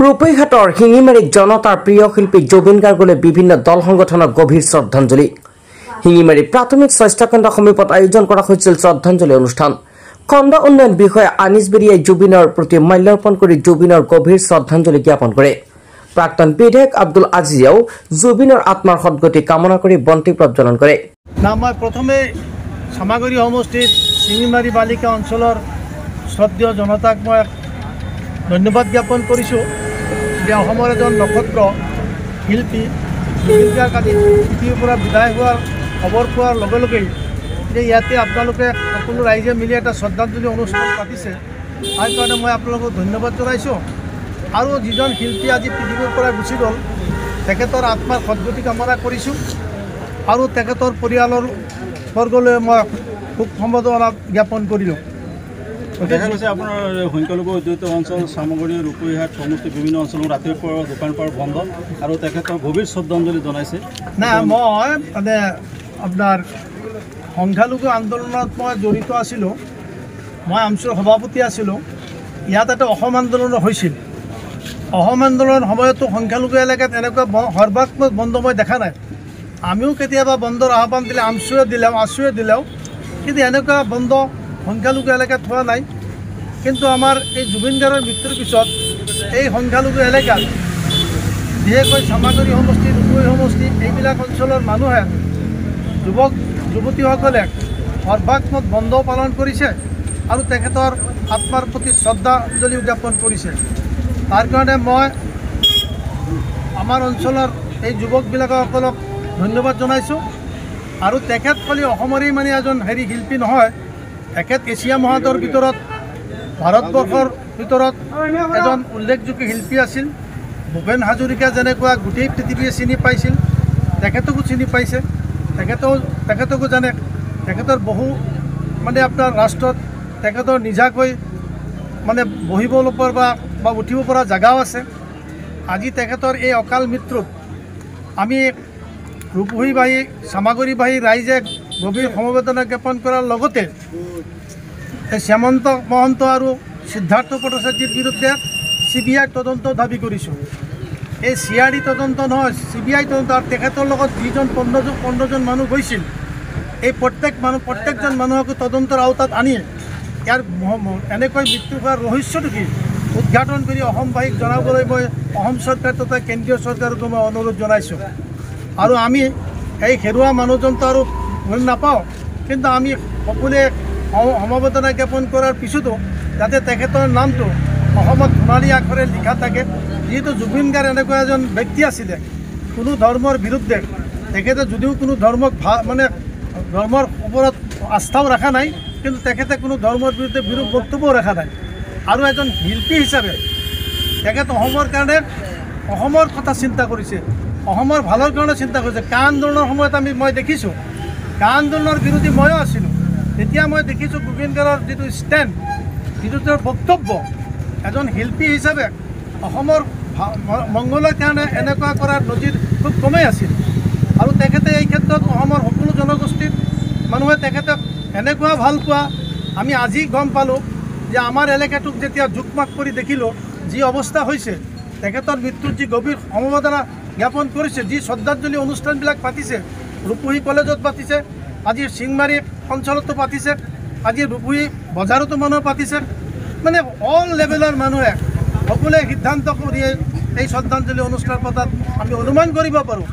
ৰূপৈহাটৰ শিঙিমাৰীত জনতাৰ প্ৰিয় শিল্পী জুবিন গাৰ্গলৈ বিভিন্ন দল সংগঠনৰ গভীৰ শ্ৰদ্ধাঞ্জলি। শিঙিমাৰী প্ৰাথমিক স্বাস্থ্য কেন্দ্ৰ সমীপত আয়োজন কৰা হৈছিল শ্ৰদ্ধাঞ্জলি অনুষ্ঠান। খণ্ড উন্নয়ন বিষয়া আনিছ বেৰিয়াই জুবিনৰ প্ৰতি মাল্যাৰ্পণ কৰি জুবিনৰ গভীৰ শ্ৰদ্ধাঞ্জলি জ্ঞাপন কৰে। প্ৰাক্তন বিধায়ক আব্দুল আজিজেও জুবিনৰ আত্মাৰ সদ্গতি কামনা কৰি বন্তি প্ৰজ্বলন কৰে। মই প্ৰথমে সামাগুৰি সমষ্টিৰ শিঙিমাৰী বালিকা অঞ্চলৰ শ্ৰদ্ধেয় জনতাক মই ধন্যবাদ জ্ঞাপন কৰিছোঁ যে অসমৰ এজন নক্ষত্ৰ শিল্পী জুবিন গাৰ্গ আদি পৃথিৱীৰ পৰা বিদায় হোৱাৰ খবৰ পোৱাৰ লগে লগেই যে ইয়াতে আপোনালোকে সকলো ৰাইজে মিলি এটা শ্ৰদ্ধাঞ্জলি অনুষ্ঠান পাতিছে, তাৰ কাৰণে মই আপোনালোকক ধন্যবাদ জনাইছোঁ। আৰু যিজন শিল্পী আজি পৃথিৱীৰ পৰা গুচি গ'ল তেখেতৰ আত্মাৰ সদ্গতি কামনা কৰিছোঁ আৰু তেখেতৰ পৰিয়ালৰ বৰ্গলৈ মই খুব সমবেদনা জ্ঞাপন কৰিলোঁ। দেখা গৈছে আপোনাৰ সংখ্যালঘু অধ্যুষিত অঞ্চল সামগুৰি ৰূপৈহাট সমষ্টি বিভিন্ন অঞ্চলত ৰাতিপুৱাৰ পৰা দোকান পোহাৰ বন্ধ আৰু তেখেতৰ গভীৰ শ্ৰদ্ধাঞ্জলি জনাইছে। নাই, মই মানে আপোনাৰ সংখ্যালঘু আন্দোলনত মই জড়িত আছিলোঁ, মই আমচুৰ সভাপতি আছিলোঁ। ইয়াত এটা অসম আন্দোলন হৈছিল। অসম আন্দোলনৰ সময়তো সংখ্যালঘু এলেকাত এনেকুৱা সৰ্বাত্মক বন্ধ মই দেখা নাই। আমিও কেতিয়াবা বন্ধৰ আহ্বান দিলে আমচুৱে দিলেও কিন্তু এনেকুৱা বন্ধ সংখ্যালঘু এলেকাত হোৱা নাই। কিন্তু আমাৰ এই জুবিন গাৰ্গৰ মৃত্যুৰ পিছত এই সংখ্যালঘু এলেকাত বিশেষকৈ চামাগুৰি সমষ্টি, ৰূপৈ সমষ্টি এইবিলাক অঞ্চলৰ মানুহে যুৱক যুৱতীসকলে সৰ্বাত্মক বন্ধ পালন কৰিছে আৰু তেখেতৰ আত্মাৰ প্ৰতি শ্ৰদ্ধাঞ্জলি উদযাপন কৰিছে। তাৰ কাৰণে মই আমাৰ অঞ্চলৰ এই যুৱকবিলাকসকলক ধন্যবাদ জনাইছোঁ। আৰু তেখেত খালি অসমৰেই মানে এজন শিল্পী নহয়, তেখেত এছিয়া মহাদেশৰ ভিতৰত ভাৰতবৰ্ষৰ ভিতৰত এজন উল্লেখযোগ্য শিল্পী আছিল। ভূপেন হাজৰিকা যেনেকুৱা গোটেই পৃথিৱীয়ে চিনি পাইছিল, তেখেতকো চিনি পাইছে, তেখেতকো জানে। তেখেতৰ বহু মানে আপোনাৰ ৰাষ্ট্ৰত তেখেতৰ নিজাকৈ মানে বহিব পৰা বা উঠিব পৰা জেগাও আছে। আজি তেখেতৰ এই অকাল মৃত্যুত আমি ৰূপহীবাহী চামাগুৰিবাহী ৰাইজে গভীৰ সমবেদনা জ্ঞাপন কৰাৰ লগতে এই শ্যামন্ত মহন্ত আৰু সিদ্ধাৰ্থ ভট্টাচাৰ্যৰ বিৰুদ্ধে CBI তদন্ত দাবী কৰিছোঁ। এই CID তদন্ত নহয়, CBI তদন্ত। আৰু তেখেতৰ লগত যিজন 15জন মানুহ গৈছিল, এই প্ৰত্যেকজন মানুহকো তদন্তৰ আওতাত আনি ইয়াৰ এনেকৈ মৃত্যু হোৱাৰ ৰহস্যটো কি উদ্ঘাটন কৰি অসমবাসীক জনাবলৈ মই অসম চৰকাৰ তথা কেন্দ্ৰীয় চৰকাৰকো মই অনুৰোধ জনাইছোঁ। আৰু আমি এই হেৰুৱা মানুহজনটো আৰু ভুল নাপাওঁ, কিন্তু আমি সকলোৱে সমবেদনা জ্ঞাপন কৰাৰ পিছতো যাতে তেখেতৰ নামটো অসমত সোণালী আখৰে লিখা থাকে। যিহেতু জুবিন গাৰ্গ এনেকুৱা এজন ব্যক্তি আছিলে কোনো ধৰ্মৰ বিৰুদ্ধে, তেখেতে যদিও কোনো ধৰ্মৰ ওপৰত আস্থাও ৰখা নাই, কিন্তু তেখেতে কোনো ধৰ্মৰ বিৰুদ্ধে বিৰোধ বক্তব্যও ৰখা নাই। আৰু এজন শিল্পী হিচাপে তেখেত অসমৰ কাৰণে অসমৰ কথা চিন্তা কৰিছে, অসমৰ ভালৰ কাৰণে চিন্তা কৰিছে। কা আন্দোলনৰ সময়ত মই দেখিছোঁ, কা আন্দোলনৰ বিৰোধী ময়ো আছিলোঁ। তেতিয়া মই দেখিছোঁ জুবিন গাৰ্গৰ যিটো ষ্টেণ্ড, যিটো তেওঁৰ বক্তব্য, এজন শিল্পী হিচাপে অসমৰ মংগলৰ কাৰণে এনেকুৱা কৰাৰ নজিৰ খুব কমেই আছিল। আৰু তেখেতে এই ক্ষেত্ৰত অসমৰ সকলো জনগোষ্ঠীৰ মানুহে তেখেতক এনেকুৱা ভাল পোৱা আমি আজি গম পালোঁ যে আমাৰ এলেকাটোক যেতিয়া জোকমাক কৰি দেখিলোঁ যি অৱস্থা হৈছে, তেখেতৰ মৃত্যুত যি গভীৰ সমবেদনা জ্ঞাপন কৰিছে, যি শ্ৰদ্ধাঞ্জলি অনুষ্ঠানবিলাক পাতিছে, ৰূপহী কলেজত পাতিছে, আজি শিঙিমাৰী অঞ্চলতো পাতিছে, আজি ৰূপহী বজাৰতো মানুহ পাতিছে, মানে অল লেভেলৰ মানুহে সকলোৱে সিদ্ধান্ত কৰি এই শ্ৰদ্ধাঞ্জলি অনুষ্ঠান পতাত আমি অনুমান কৰিব পাৰোঁ